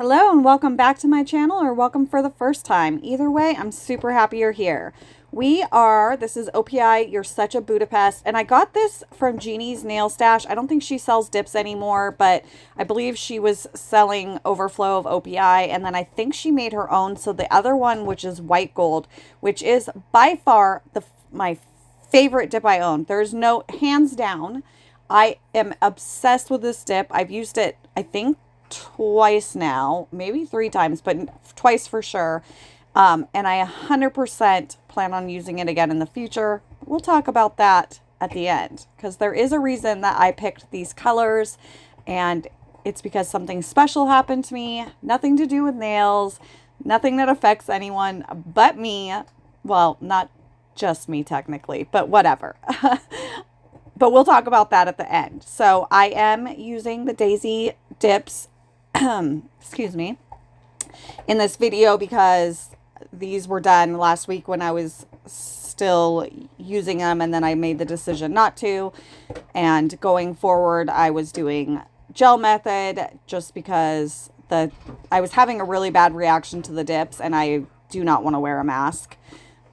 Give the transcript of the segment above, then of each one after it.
Hello and welcome back to my channel, or welcome for the first time. Either way, I'm super happy you're here. This is OPI, You're Such a Budapest, and I got this from Jeannie's Nail Stash. I don't think she sells dips anymore, but I believe she was selling Overflow of OPI, and then I think she made her own. So the other one, which is white gold, which is by far my favorite dip I own. There's no, hands down, I am obsessed with this dip. I've used it, I think, twice now, maybe 3 times, but twice for sure. And I 100% plan on using it again in the future. We'll talk about that at the end, because there is a reason that I picked these colors, and it's because something special happened to me. Nothing to do with nails, nothing that affects anyone but me. Well, not just me technically, but whatever. But we'll talk about that at the end. So I am using the Daisy dips excuse me, in this video because these were done last week when I was still using them, and then I made the decision not to. And going forward, I was doing gel method just because I was having a really bad reaction to the dips, and I do not want to wear a mask.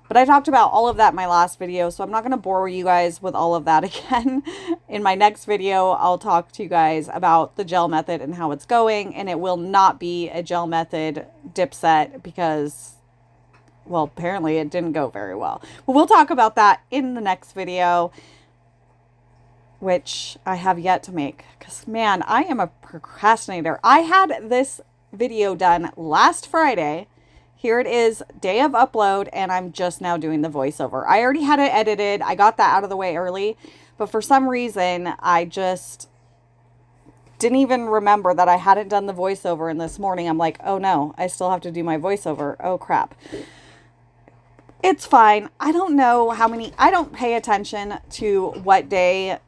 But I talked about all of that in my last video, so I'm not going to bore you guys with all of that again. In my next video, I'll talk to you guys about the gel method and how it's going, and it will not be a gel method dip set because, well, apparently it didn't go very well. But we'll talk about that in the next video, which I have yet to make because, man, I am a procrastinator. I had this video done last Friday. Here it is, day of upload, and I'm just now doing the voiceover. I already had it edited. I got that out of the way early, but for some reason, I just didn't even remember that I hadn't done the voiceover, and this morning I'm like, oh no, I still have to do my voiceover. Oh crap. It's fine. I don't know I don't pay attention to what day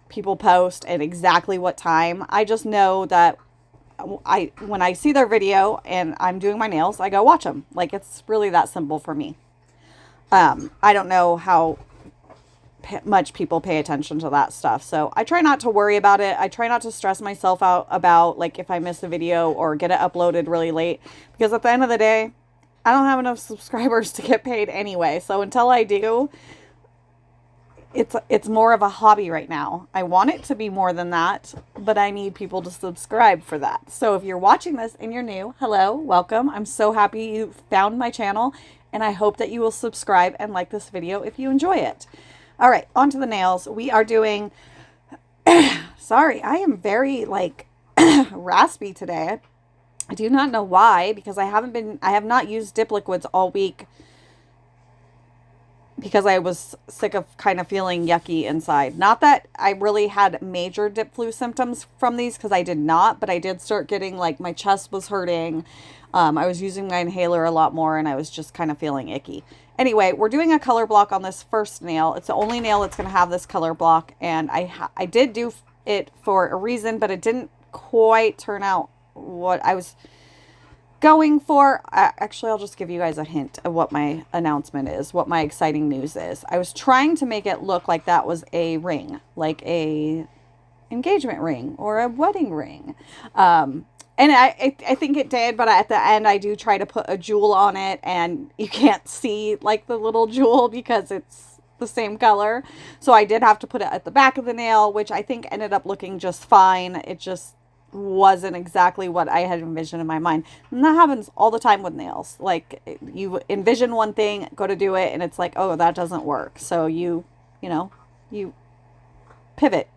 people post and exactly what time. I just know that when I see their video and I'm doing my nails, I go watch them. Like, it's really that simple for me. I don't know how much people pay attention to that stuff. So I try not to worry about it. I try not to stress myself out about, like, if I miss a video or get it uploaded really late, because at the end of the day, I don't have enough subscribers to get paid anyway. So until I do, it's more of a hobby right now. I want it to be more than that, but I need people to subscribe for that. So if you're watching this and you're new, hello, welcome. I'm so happy you found my channel, and I hope that you will subscribe and like this video if you enjoy it. All right, on to the nails. We are doing, sorry, I am very raspy today. I do not know why, because I have not used dip liquids all week, because I was sick of kind of feeling yucky inside. Not that I really had major dip flu symptoms from these, because I did not, but I did start getting, like, my chest was hurting. I was using my inhaler a lot more, and I was just kind of feeling icky. Anyway, we're doing a color block on this first nail. It's the only nail that's going to have this color block, and I did do it for a reason, but it didn't quite turn out what I was going for. Actually, I'll just give you guys a hint of what my announcement is, what my exciting news is. I was trying to make it look like that was a ring, like a engagement ring or a wedding ring. And I think it did, but at the end I do try to put a jewel on it, and you can't see, like, the little jewel because it's the same color. So I did have to put it at the back of the nail, which I think ended up looking just fine. It just wasn't exactly what I had envisioned in my mind. And that happens all the time with nails. Like, you envision one thing, go to do it, and it's like, oh, that doesn't work. So you pivot.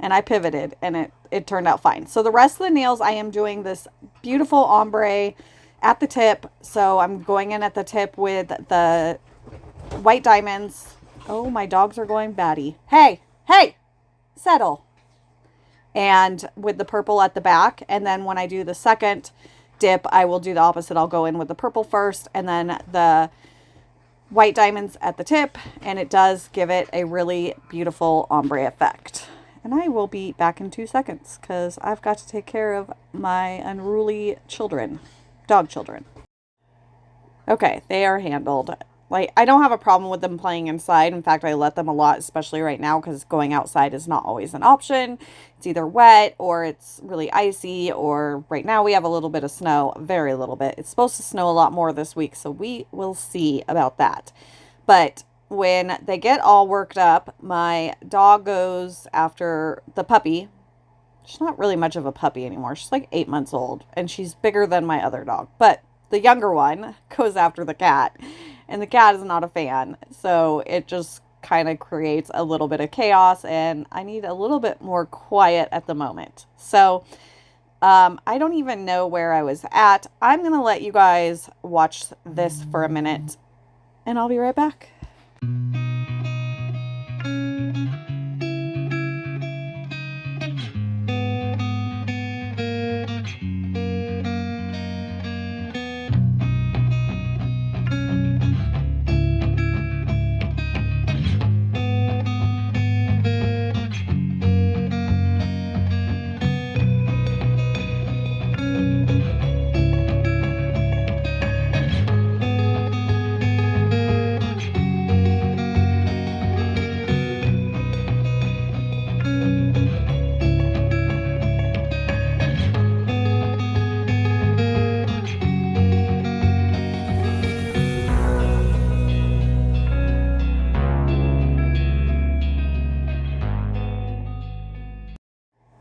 And I pivoted, and it turned out fine. So the rest of the nails, I am doing this beautiful ombre at the tip. So I'm going in at the tip with the white diamonds. Oh, my dogs are going batty. Hey, settle. And with the purple at the back. And then when I do the second dip, I will do the opposite. I'll go in with the purple first, and then the white diamonds at the tip. And it does give it a really beautiful ombre effect. And I will be back in 2 seconds because I've got to take care of my unruly children, dog children. Okay, they are handled. Like, I don't have a problem with them playing inside. In fact, I let them a lot, especially right now, because going outside is not always an option. It's either wet or it's really icy, or right now we have a little bit of snow, very little bit. It's supposed to snow a lot more this week, so we will see about that. But when they get all worked up, my dog goes after the puppy. She's not really much of a puppy anymore. She's like 8 months old, and she's bigger than my other dog. But the younger one goes after the cat, and the cat is not a fan. So it just kind of creates a little bit of chaos, and I need a little bit more quiet at the moment. So I don't even know where I was at. I'm going to let you guys watch this for a minute, and I'll be right back.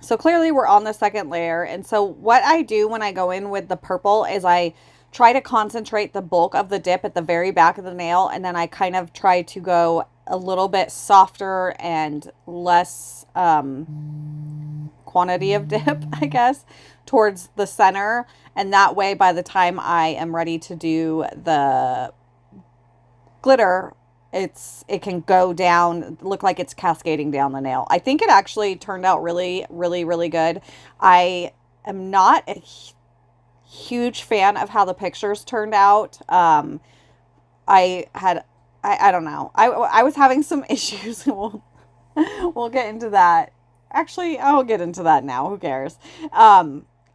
So clearly we're on the second layer. And so what I do when I go in with the purple is I try to concentrate the bulk of the dip at the very back of the nail. And then I kind of try to go a little bit softer and less quantity of dip, I guess, towards the center. And that way, by the time I am ready to do the glitter, it can go down, look like it's cascading down the nail. I think it actually turned out really, really, really good. I am not a huge fan of how the pictures turned out. I don't know. I was having some issues. We'll get into that. Actually, I'll get into that now. Who cares?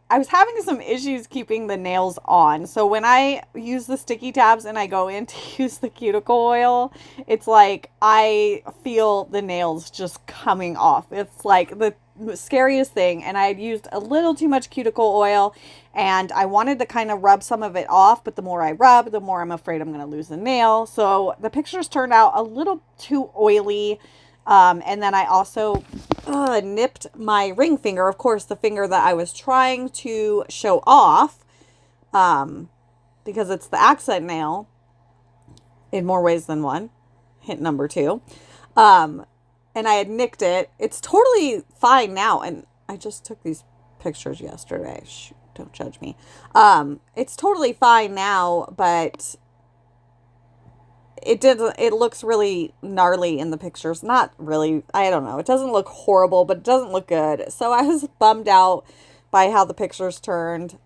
I was having some issues keeping the nails on. So when I use the sticky tabs and I go in to use the cuticle oil, it's like I feel the nails just coming off. It's like the scariest thing. And I had used a little too much cuticle oil, and I wanted to kind of rub some of it off. But the more I rub, the more I'm afraid I'm going to lose the nail. So the pictures turned out a little too oily. And then I also nipped my ring finger, of course, the finger that I was trying to show off, because it's the accent nail in more ways than one. Hint number 2. And I had nicked it. It's totally fine now. And I just took these pictures yesterday. Shoot, don't judge me. It's totally fine now, but it looks really gnarly in the pictures. Not really, I don't know. It doesn't look horrible, but it doesn't look good. So I was bummed out by how the pictures turned.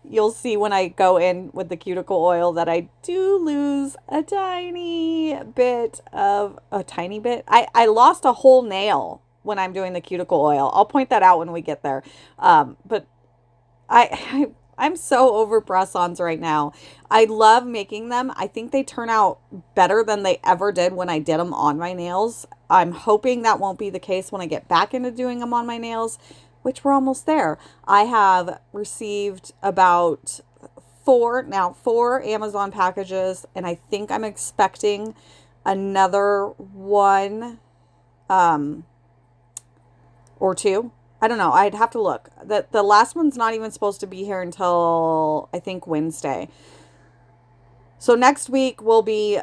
You'll see when I go in with the cuticle oil that I do lose a tiny bit. I lost a whole nail when I'm doing the cuticle oil. I'll point that out when we get there. But I'm so over press-ons right now. I love making them. I think they turn out better than they ever did when I did them on my nails. I'm hoping that won't be the case when I get back into doing them on my nails, which we're almost there. I have received about 4 Amazon packages, and I think I'm expecting another one or 2. I don't know. I'd have to look. The last one's not even supposed to be here until, I think, Wednesday. So next week will be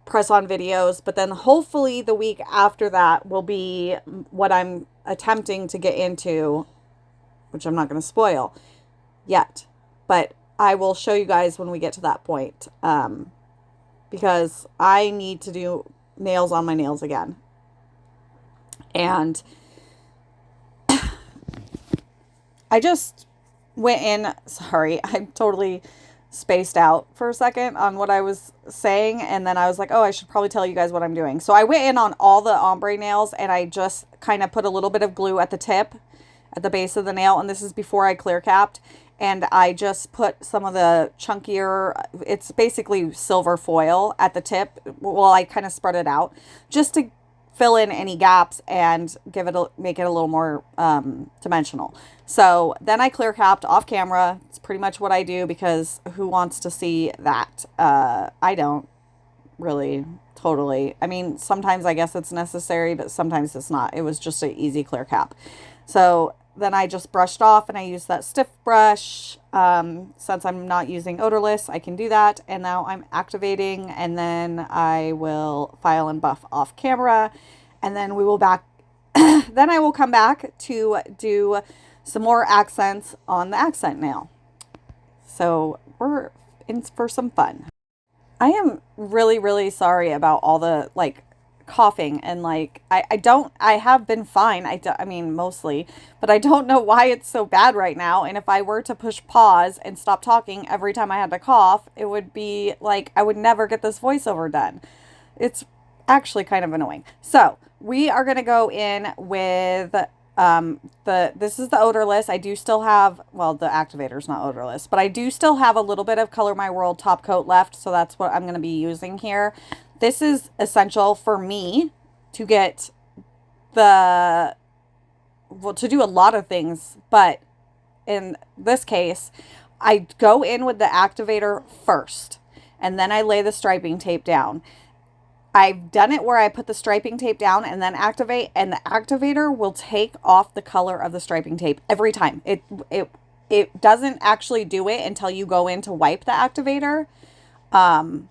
press-on videos, but then hopefully the week after that will be what I'm attempting to get into, which I'm not going to spoil yet. But I will show you guys when we get to that point, because I need to do nails on my nails again. And I just went in, sorry, I totally spaced out for a second on what I was saying. And then I was like, oh, I should probably tell you guys what I'm doing. So I went in on all the ombre nails, and I just kind of put a little bit of glue at the tip, at the base of the nail. And this is before I clear capped. and I just put some of the chunkier, it's basically silver foil at the tip. Well, I kind of spread it out just to fill in any gaps and make it a little more dimensional. So then I clear capped off camera. It's pretty much what I do because who wants to see that? I don't really totally. I mean, sometimes I guess it's necessary, but sometimes it's not. It was just an easy clear cap. So then I just brushed off and I used that stiff brush. Since I'm not using odorless, I can do that. And now I'm activating, and then I will file and buff off camera, and then we will back. Then I will come back to do some more accents on the accent nail. So we're in for some fun. I am really, really sorry about all the like coughing and like I have been fine. I mean mostly, but I don't know why it's so bad right now. And if I were to push pause and stop talking every time I had to cough, it would be like I would never get this voiceover done. It's actually kind of annoying. So we are going to go in with this is the odorless. I do still have, well, the activator's not odorless, but I do still have a little bit of Color My World top coat left. So that's what I'm going to be using here. This is essential for me to get to do a lot of things. But in this case, I go in with the activator first, and then I lay the striping tape down. I've done it where I put the striping tape down and then activate, and the activator will take off the color of the striping tape every time. It doesn't actually do it until you go in to wipe the activator. And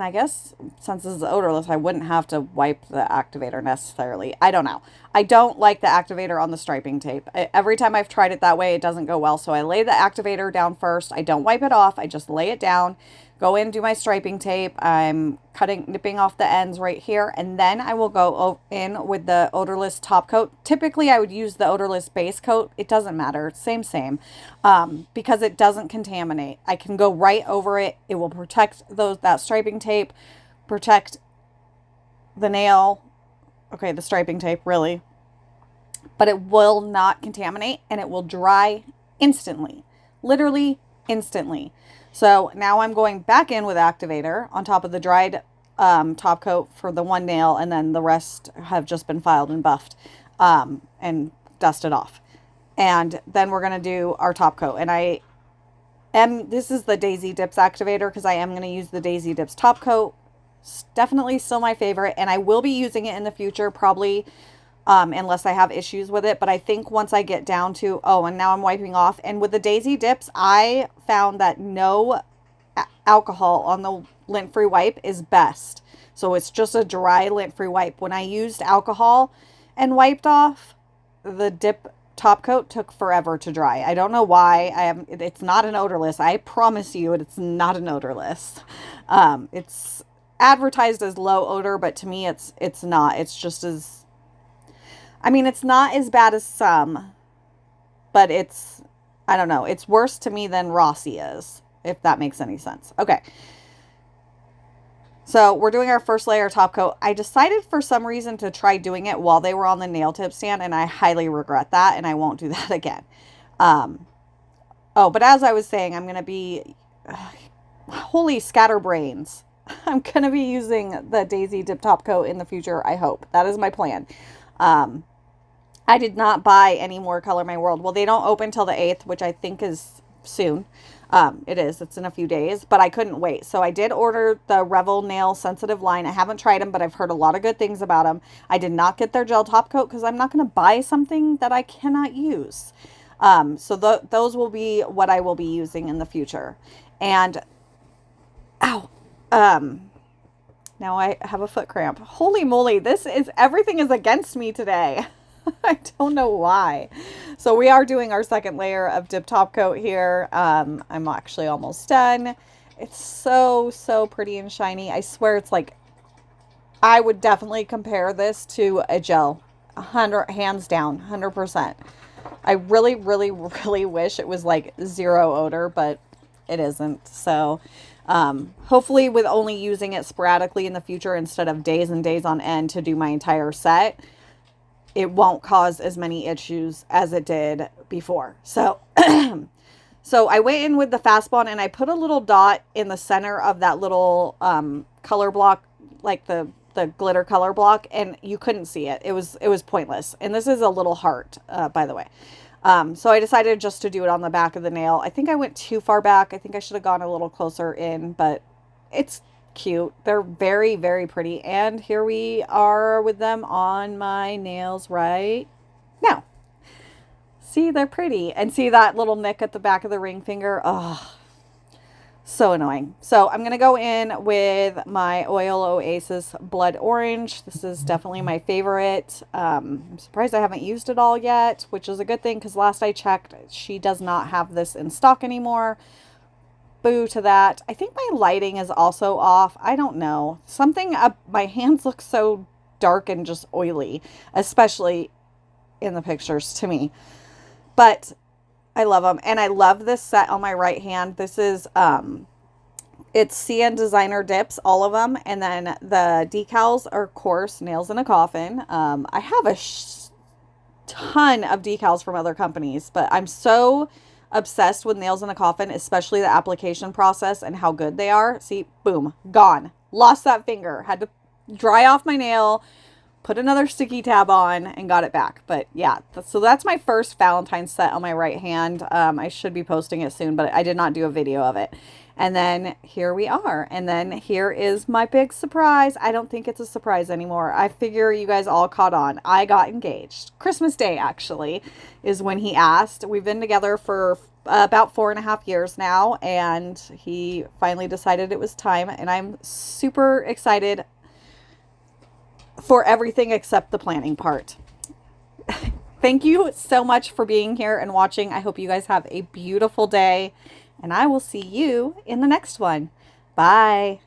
I guess since this is odorless, I wouldn't have to wipe the activator necessarily. I don't know. I don't like the activator on the striping tape. Every time I've tried it that way, it doesn't go well. So I lay the activator down first. I don't wipe it off. I just lay it down, go in, do my striping tape. I'm nipping off the ends right here. And then I will go in with the odorless top coat. Typically, I would use the odorless base coat. It doesn't matter. Same. Because it doesn't contaminate. I can go right over it. It will protect that striping tape, protect the nail. Okay, the striping tape, really. But it will not contaminate, and it will dry instantly. Literally instantly. So now I'm going back in with activator on top of the dried top coat for the one nail, and then the rest have just been filed and buffed and dusted off. And then we're going to do our top coat. And this is the Daisy Dips activator because I am going to use the Daisy Dips top coat. It's definitely still my favorite, and I will be using it in the future probably unless I have issues with it. But I think once I get down to, and now I'm wiping off. And with the Daisy Dips, I found that no alcohol on the lint-free wipe is best. So it's just a dry lint-free wipe. When I used alcohol and wiped off, the dip top coat took forever to dry. I don't know why. It's not an odorless. I promise you it's not an odorless. It's advertised as low odor, but to me it's not. It's just as, I mean, it's not as bad as some, but I don't know. It's worse to me than Rossi is, if that makes any sense. Okay. So we're doing our first layer top coat. I decided for some reason to try doing it while they were on the nail tip stand, and I highly regret that, and I won't do that again. But as I was saying, I'm going to be, holy scatterbrains. I'm going to be using the Daisy Dip top coat in the future, I hope. That is my plan. I did not buy any more Color My World. Well, they don't open till the 8th, which I think is soon. It's in a few days, but I couldn't wait. So I did order the Revel Nail Sensitive line. I haven't tried them, but I've heard a lot of good things about them. I did not get their gel top coat because I'm not going to buy something that I cannot use. So those will be what I will be using in the future. And, now I have a foot cramp. Holy moly, everything is against me today. I don't know why. So we are doing our second layer of dip top coat here. I'm actually almost done. It's so, so pretty and shiny. I swear it's like, I would definitely compare this to a gel. 100, hands down, 100%. I really, really, really wish it was like zero odor, but it isn't. So hopefully with only using it sporadically in the future instead of days and days on end to do my entire set, it won't cause as many issues as it did before. So, so I went in with the fast bond and I put a little dot in the center of that little color block, like the glitter color block, and you couldn't see it. It was pointless. And this is a little heart, by the way. So I decided just to do it on the back of the nail. I think I went too far back. I think I should have gone a little closer in, but it's cute. They're very, very pretty. And here we are with them on my nails right now. See, they're pretty. And see that little nick at the back of the ring finger? Oh, so annoying. So I'm going to go in with my Oil Oasis Blood Orange. This is definitely my favorite. I'm surprised I haven't used it all yet, which is a good thing because last I checked, she does not have this in stock anymore. Boo to that. I think my lighting is also off. I don't know. Something, my hands look so dark and just oily, especially in the pictures to me. But I love them. And I love this set on my right hand. This is, it's CN Designer Dips, all of them. And then the decals are, of course, Nailzinacoffin. I have a ton of decals from other companies, but I'm so obsessed with Nailzinacoffin, especially the application process and how good they are. See, boom, gone. Lost that finger. Had to dry off my nail, put another sticky tab on, and got it back. But yeah, so that's my first Valentine's set on my right hand. I should be posting it soon, but I did not do a video of it. And then here we are. And then here is my big surprise. I don't think it's a surprise anymore. I figure you guys all caught on. I got engaged. Christmas Day, actually, is when he asked. We've been together for about 4.5 years now, and he finally decided it was time. And I'm super excited for everything except the planning part. Thank you so much for being here and watching. I hope you guys have a beautiful day. And I will see you in the next one. Bye.